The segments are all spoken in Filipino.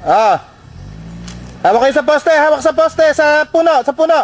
Ah. Hawak kayo sa poste, hawak sa poste, sa puno, sa puno.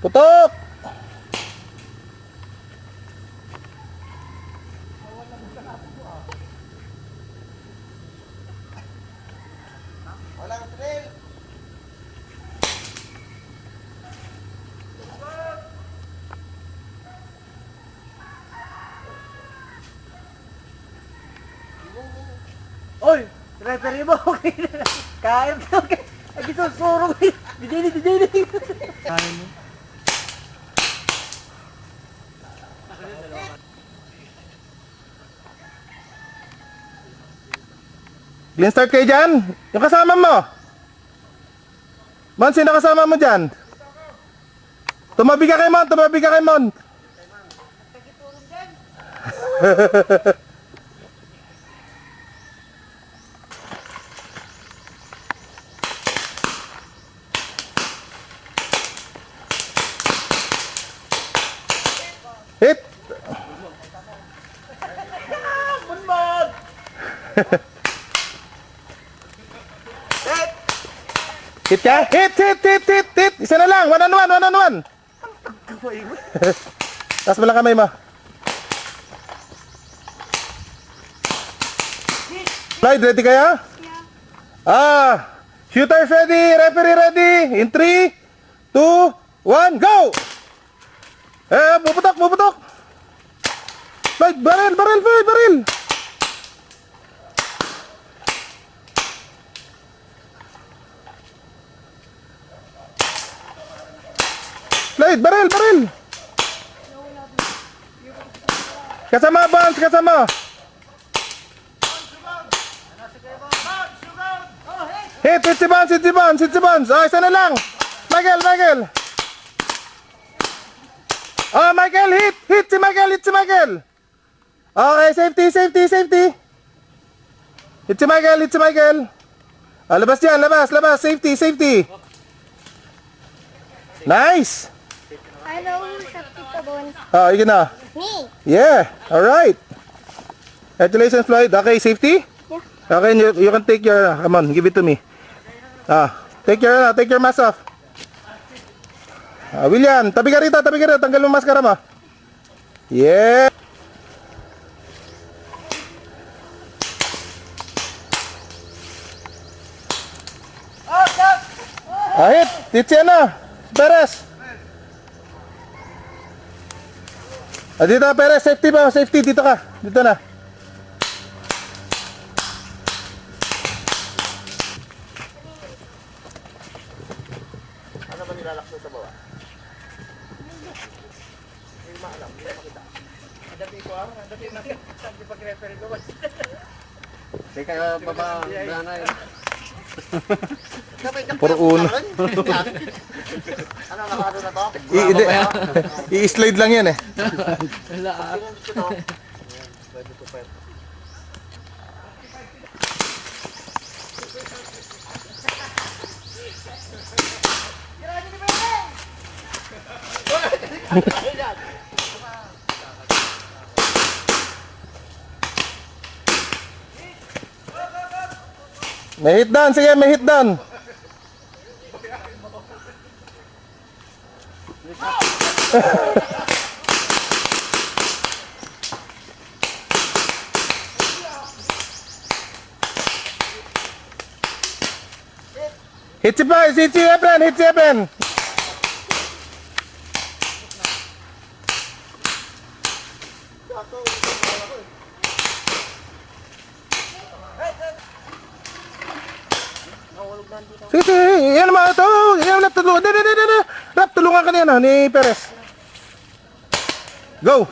Putok! Walang trail. Oy! Referee mo, okay na. Kain ka, okay. Ay, ito, surong. Dijini. Kain mo. Clean start kayo dyan. Yung kasama mo. Mon, sino kasama mo dyan? Tumabi ka kay Mon, tumabi ka kay Mon. Hit! Bunmod! Hit ka? Hit! Isa na lang, one on one. Taas mo lang kamay mo. Slide, ready kayo? Yeah. Shooters ready, referee ready. In 3, 2, 1, go! Puputok! Slide, baril! Slide, baril! Kasama, bounce, kasama! Hit si bounce! Oh, isa na lang! Michael! Oh, Michael, hit si Michael! Okay, safety! Hit si Michael! Ah, labas yan, labas! Safety! Nice! Hello, Tita Bon. Oh, you na. Me. Yeah, alright. Congratulations, Floyd. Okay, safety? Yeah. Okay, you can take your, come on, give it to me. Take your mask off. William, tabi ka rito, tanggal mo maskara mo. Yeah. Hit si ano, Perez. Dito ka, Perez, safety, dito ka, dito na. Ano ba nilalakso sa baba? Hindi maalam, hindi makita. Adapi ko ang, adapi na. Sabi pag referee ko. Hindi kayo baba, nanay. Puro uno. Ano, nakano na to? I-slide lang yan eh. May hit down, sige, may hit down. Hit si Efren. Sige, sige. Yan naman ito. Yan, Rap, tulungan. Rap, tulungan ka niya ni Perez. Go!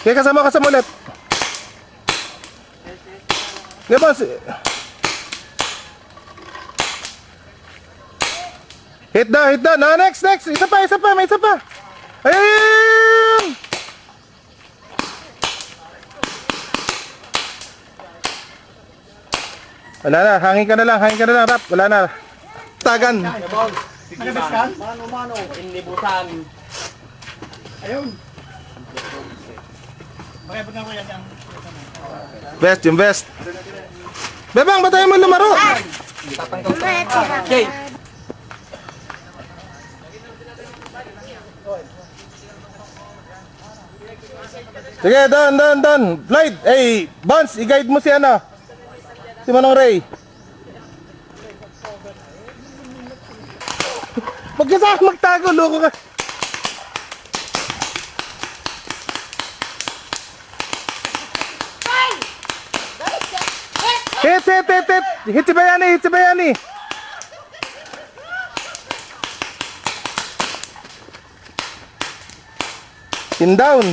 Sige, kasama ulit. Sige, boss. Hit down. No, next. Isa pa, may isa pa. Ayun! Wala na, hangin ka na lang, Rap. Wala na. Tagan. Mano, inlibutan. Ayun. Yung best. Bebang, ba tayo mo lumaro? Okay. Sige, doon. Floyd, Bounce, i-guide mo si ano. Si Manong Ray. Magtago, loko ka. Hit. Hit si Bayani. Pin down.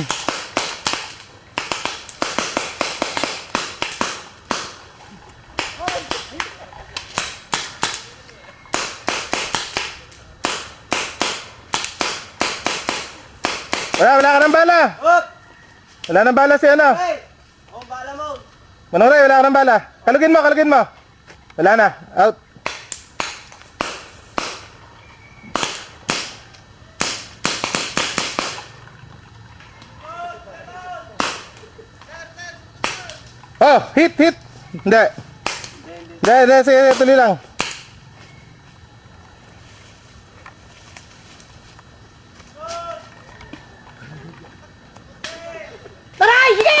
Wala ka ng bala. Wala ng bala si ano. Bala mo. Manong Ray, wala ka ng bala. Kalugin mo. Wala na. Out. Oh, hit. Hindi. Sige, tuloy lang. Taray! Sige!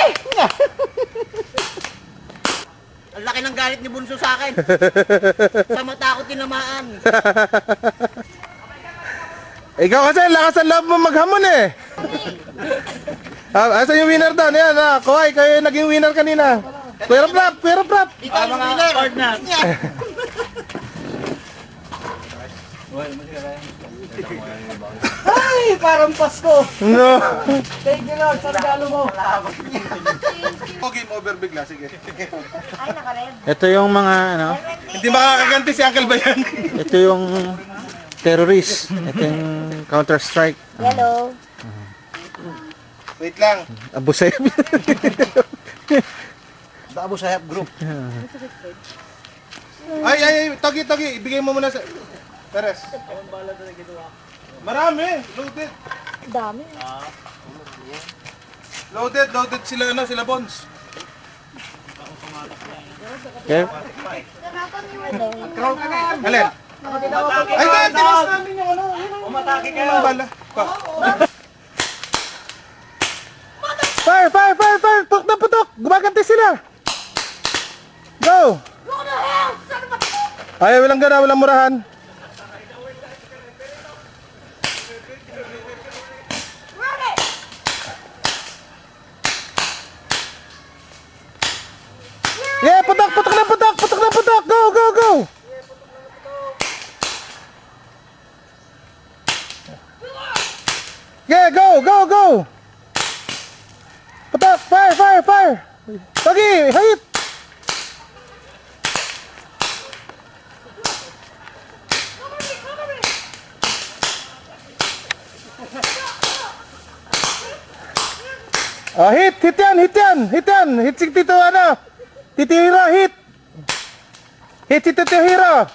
Ang laki ng galit ni Bunso sa akin. Sa mata ako tinamaan. Ikaw kasi, lakas ang loob mo maghamon eh. Asa yung winner doon? Yan, Kuhay, kayo yung naging winner kanina. Pero prop. Ikaw yung winner. Partner. Ay, parang Pasko. No. Thank you Lord sa regalo mo. Game over bigla, sige. Ay, naka-red. Ito yung mga ano, Hindi makakaganti si Uncle Bayan. ito yung terrorist. Ito yung Counter-Strike. Yellow. Wait lang. Abu Sayyaf. Abu Sayyaf Group. Ay, Togi, ibigay mo muna sa... Perez. Marami, loaded. Dami. Loaded sila Bonds. Okay. Nakapan niyo daw. Alin? Ay, tinas namin yung ano. Umatake kayo. Yung bala. Fire! Putok! Gumaganti sila! Go! Ay, walang gana, walang murahan. Yeah, putok! Go! Yeah, go! Putok! Fire! Togi, hit! Oh, hit yan! Hit si Tito, ano? Tito Hiro, hit! Hit si Tito Hiro!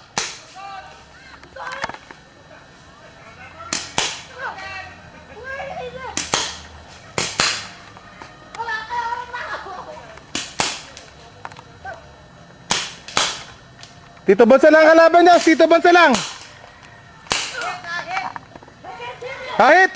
Tito Bonsa lang kalaban niya, Tito Bonsa lang! Ah, hit!